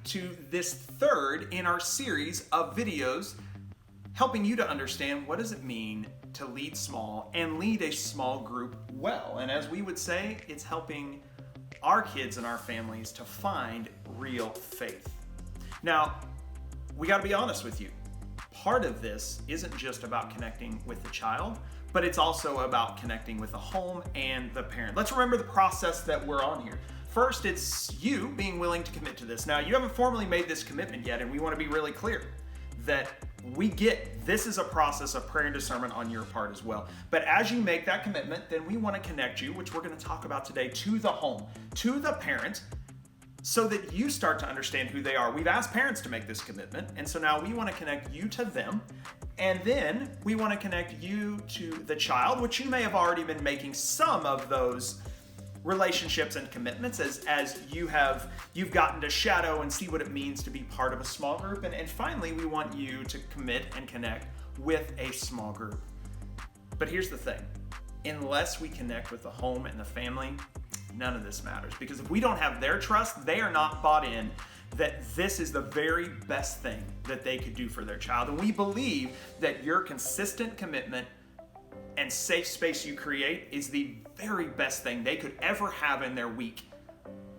to this third in our series of videos helping you to understand what does it mean to lead small and lead a small group well. And as we would say, it's helping our kids and our families to find real faith. Now, we got to be honest with you. Part of this isn't just about connecting with the child, but it's also about connecting with the home and the parent. Let's remember the process that we're on here. First, it's you being willing to commit to this. Now, you haven't formally made this commitment yet, and we want to be really clear that we get this is a process of prayer and discernment on your part as well. But as you make that commitment, then we want to connect you, which we're going to talk about today, to the home, to the parent, so that you start to understand who they are. We've asked parents to make this commitment, and so now we want to connect you to them, and then we want to connect you to the child, which you may have already been making some of those relationships and commitments as you've gotten to shadow and see what it means to be part of a small group. And finally, we want you to commit and connect with a small group. But here's the thing, unless we connect with the home and the family, none of this matters, because if we don't have their trust, they are not bought in that this is the very best thing that they could do for their child. And we believe that your consistent commitment and safe space you create is the very best thing they could ever have in their week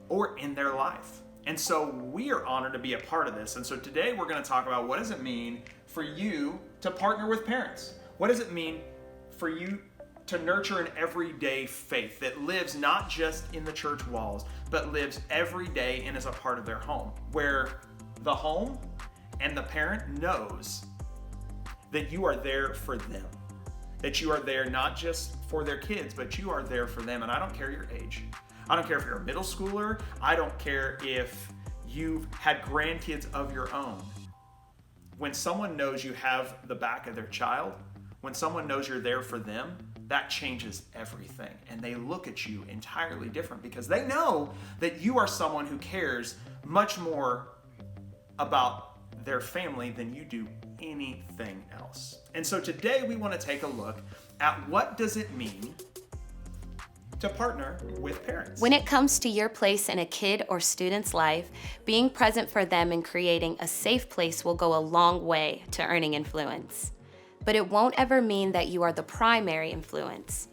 or in their life. And so we are honored to be a part of this. And so today we're going to talk about what does it mean for you to partner with parents? What does it mean for you to nurture an everyday faith that lives not just in the church walls, but lives every day and is a part of their home, where the home and the parent knows that you are there for them, that you are there not just for their kids, but you are there for them. And I don't care your age. I don't care if you're a middle schooler. I don't care if you've had grandkids of your own. When someone knows you have the back of their child, when someone knows you're there for them, that changes everything. And they look at you entirely different because they know that you are someone who cares much more about their family than you do anything else. And so today we want to take a look at what does it mean to partner with parents. When it comes to your place in a kid or student's life, being present for them and creating a safe place will go a long way to earning influence. But it won't ever mean that you are the primary influence.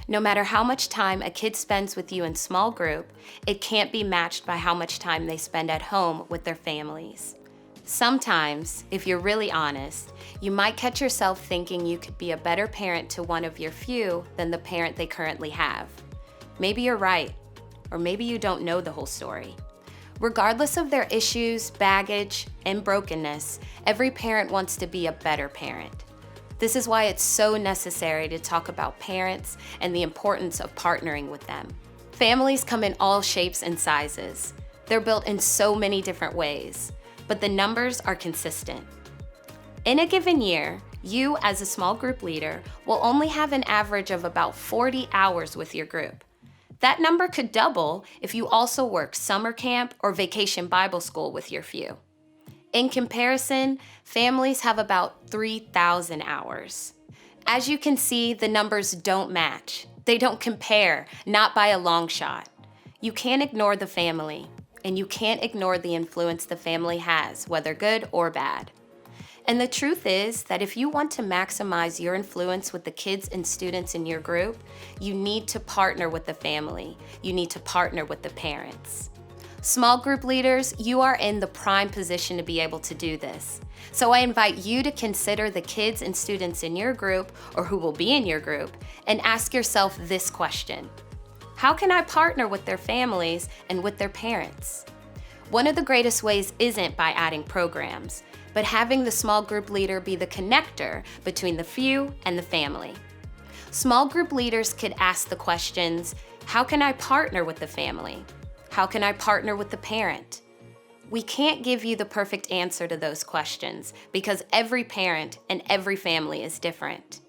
No matter how much time a kid spends with you in small group, it can't be matched by how much time they spend at home with their families. Sometimes, if you're really honest, you might catch yourself thinking you could be a better parent to one of your few than the parent they currently have. Maybe you're right, or maybe you don't know the whole story. Regardless of their issues, baggage, and brokenness, every parent wants to be a better parent. This is why it's so necessary to talk about parents and the importance of partnering with them. Families come in all shapes and sizes. They're built in so many different ways, but the numbers are consistent. In a given year, you as a small group leader will only have an average of about 40 hours with your group. That number could double if you also work summer camp or vacation Bible school with your few. In comparison, families have about 3,000 hours. As you can see, the numbers don't match. They don't compare, not by a long shot. You can't ignore the family, and you can't ignore the influence the family has, whether good or bad. And the truth is that if you want to maximize your influence with the kids and students in your group, you need to partner with the family. You need to partner with the parents. Small group leaders, you are in the prime position to be able to do this. So I invite you to consider the kids and students in your group or who will be in your group and ask yourself this question: how can I partner with their families and with their parents? One of the greatest ways isn't by adding programs, but having the small group leader be the connector between the few and the family. Small group leaders could ask the questions: how can I partner with the family? How can I partner with the parent? We can't give you the perfect answer to those questions because every parent and every family is different.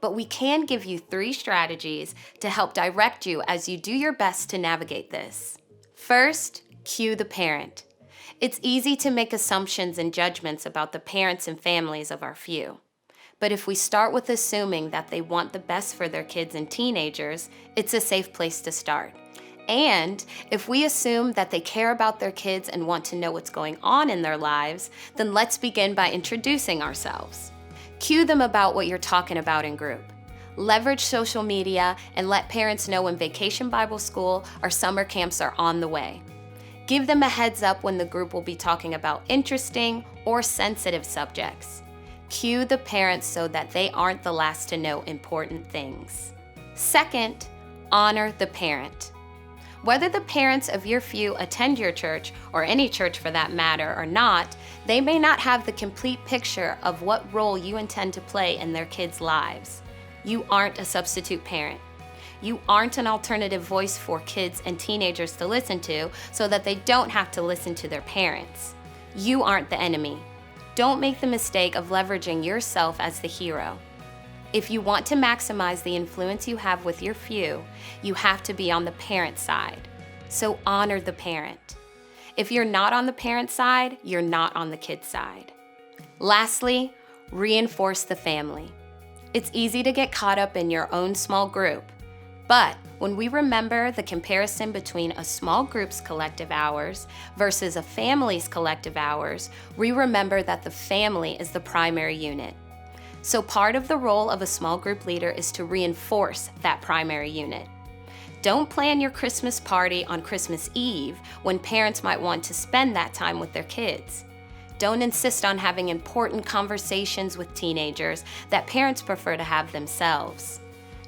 But we can give you 3 strategies to help direct you as you do your best to navigate this. First, cue the parent. It's easy to make assumptions and judgments about the parents and families of our few. But if we start with assuming that they want the best for their kids and teenagers, it's a safe place to start. And if we assume that they care about their kids and want to know what's going on in their lives, then let's begin by introducing ourselves. Cue them about what you're talking about in group. Leverage social media and let parents know when Vacation Bible School or summer camps are on the way. Give them a heads up when the group will be talking about interesting or sensitive subjects. Cue the parents so that they aren't the last to know important things. Second, honor the parent. Whether the parents of your few attend your church, or any church for that matter, or not, they may not have the complete picture of what role you intend to play in their kids' lives. You aren't a substitute parent. You aren't an alternative voice for kids and teenagers to listen to so that they don't have to listen to their parents. You aren't the enemy. Don't make the mistake of leveraging yourself as the hero. If you want to maximize the influence you have with your few, you have to be on the parent side. So honor the parent. If you're not on the parent side, you're not on the kid side. Lastly, reinforce the family. It's easy to get caught up in your own small group, but when we remember the comparison between a small group's collective hours versus a family's collective hours, we remember that the family is the primary unit. So part of the role of a small group leader is to reinforce that primary unit. Don't plan your Christmas party on Christmas Eve when parents might want to spend that time with their kids. Don't insist on having important conversations with teenagers that parents prefer to have themselves.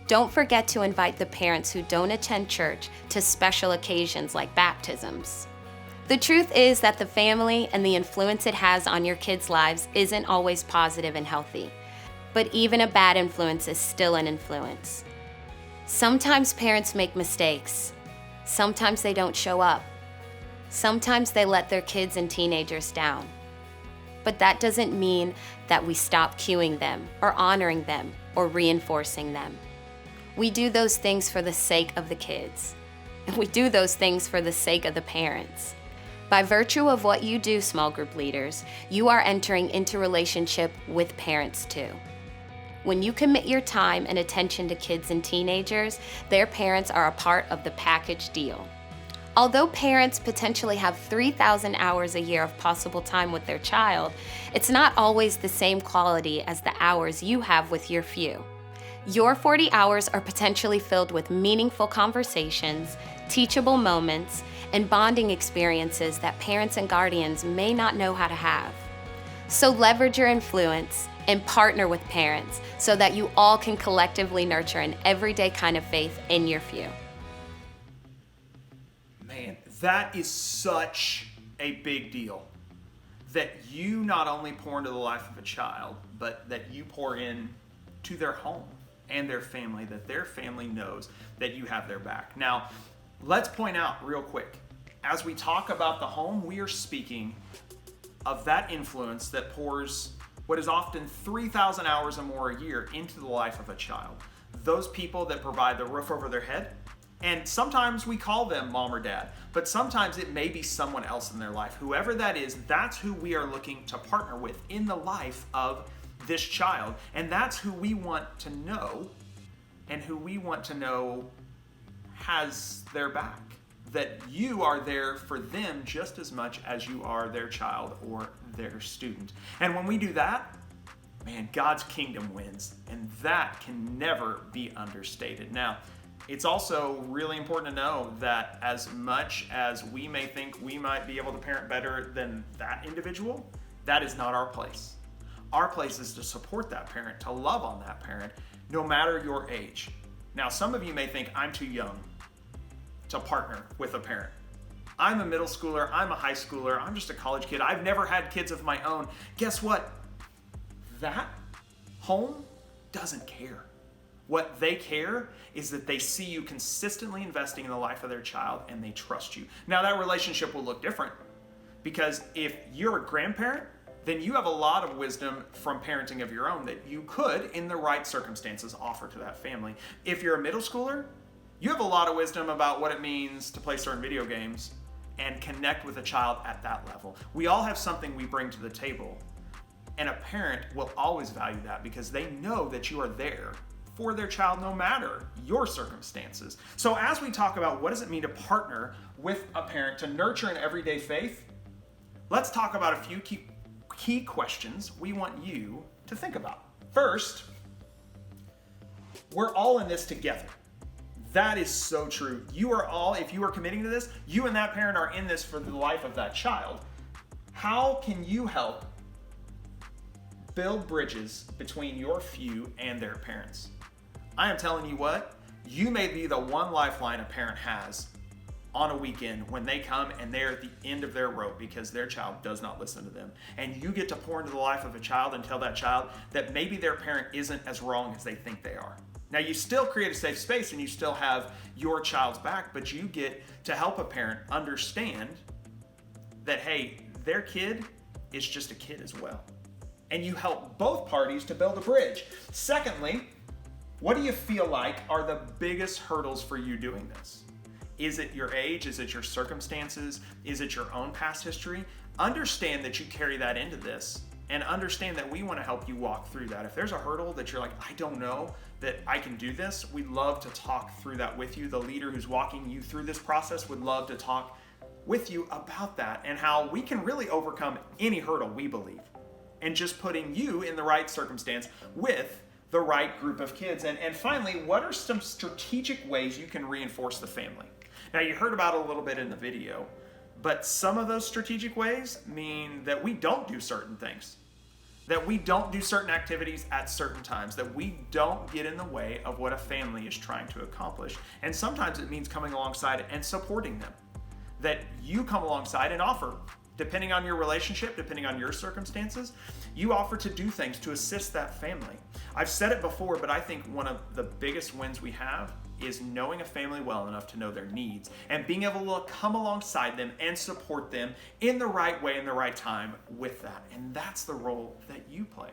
Don't forget to invite the parents who don't attend church to special occasions like baptisms. The truth is that the family and the influence it has on your kids' lives isn't always positive and healthy. But even a bad influence is still an influence. Sometimes parents make mistakes. Sometimes they don't show up. Sometimes they let their kids and teenagers down. But that doesn't mean that we stop cueing them or honoring them or reinforcing them. We do those things for the sake of the kids. And we do those things for the sake of the parents. By virtue of what you do, small group leaders, you are entering into relationship with parents too. When you commit your time and attention to kids and teenagers, their parents are a part of the package deal. Although parents potentially have 3,000 hours a year of possible time with their child, it's not always the same quality as the hours you have with your few. Your 40 hours are potentially filled with meaningful conversations, teachable moments, and bonding experiences that parents and guardians may not know how to have. So leverage your influence and partner with parents so that you all can collectively nurture an everyday kind of faith in your few. Man, that is such a big deal. That you not only pour into the life of a child, but that you pour in to their home and their family, that their family knows that you have their back. Now, let's point out real quick, as we talk about the home, we are speaking of that influence that pours what is often 3,000 hours or more a year into the life of a child. Those people that provide the roof over their head, and sometimes we call them mom or dad, but sometimes it may be someone else in their life. Whoever that is, that's who we are looking to partner with in the life of this child. And that's who we want to know, and who we want to know has their back. That you are there for them just as much as you are their child or their student. And when we do that, man, God's kingdom wins. And that can never be understated. Now, it's also really important to know that as much as we may think we might be able to parent better than that individual, that is not our place. Our place is to support that parent, to love on that parent, no matter your age. Now, some of you may think I'm too young to partner with a parent. I'm a middle schooler, I'm a high schooler, I'm just a college kid, I've never had kids of my own. Guess what? That home doesn't care. What they care is that they see you consistently investing in the life of their child and they trust you. Now that relationship will look different because if you're a grandparent, then you have a lot of wisdom from parenting of your own that you could, in the right circumstances, offer to that family. If you're a middle schooler, you have a lot of wisdom about what it means to play certain video games and connect with a child at that level. We all have something we bring to the table, and a parent will always value that because they know that you are there for their child no matter your circumstances. So as we talk about what does it mean to partner with a parent to nurture an everyday faith, let's talk about a few key questions we want you to think about. First, we're all in this together. That is so true. You are all, if you are committing to this, you and that parent are in this for the life of that child. How can you help build bridges between your few and their parents? I am telling you what, you may be the one lifeline a parent has on a weekend when they come and they're at the end of their rope because their child does not listen to them. And you get to pour into the life of a child and tell that child that maybe their parent isn't as wrong as they think they are. Now, you still create a safe space and you still have your child's back, but you get to help a parent understand that, hey, their kid is just a kid as well. And you help both parties to build a bridge. Secondly, what do you feel like are the biggest hurdles for you doing this? Is it your age? Is it your circumstances? Is it your own past history? Understand that you carry that into this and understand that we want to help you walk through that. If there's a hurdle that you're like, I don't know that I can do this, we'd love to talk through that with you. The leader who's walking you through this process would love to talk with you about that and how we can really overcome any hurdle, we believe, and just putting you in the right circumstance with the right group of kids. And finally, what are some strategic ways you can reinforce the family? Now, you heard about it a little bit in the video, but some of those strategic ways mean that we don't do certain things, that we don't do certain activities at certain times, that we don't get in the way of what a family is trying to accomplish. And sometimes it means coming alongside and supporting them, that you come alongside and offer, depending on your relationship, depending on your circumstances, you offer to do things to assist that family. I've said it before, but I think one of the biggest wins we have is knowing a family well enough to know their needs and being able to come alongside them and support them in the right way, in the right time with that. And that's the role that you play.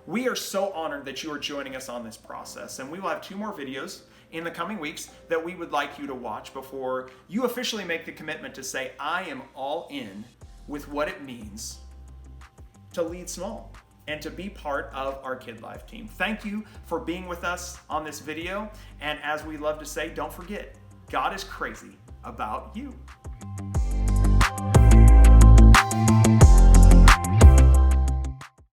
We are so honored that you are joining us on this process, and we will have 2 more videos in the coming weeks that we would like you to watch before you officially make the commitment to say, I am all in with what it means to lead small and to be part of our Kidlife team. Thank you for being with us on this video. And as we love to say, don't forget, God is crazy about you.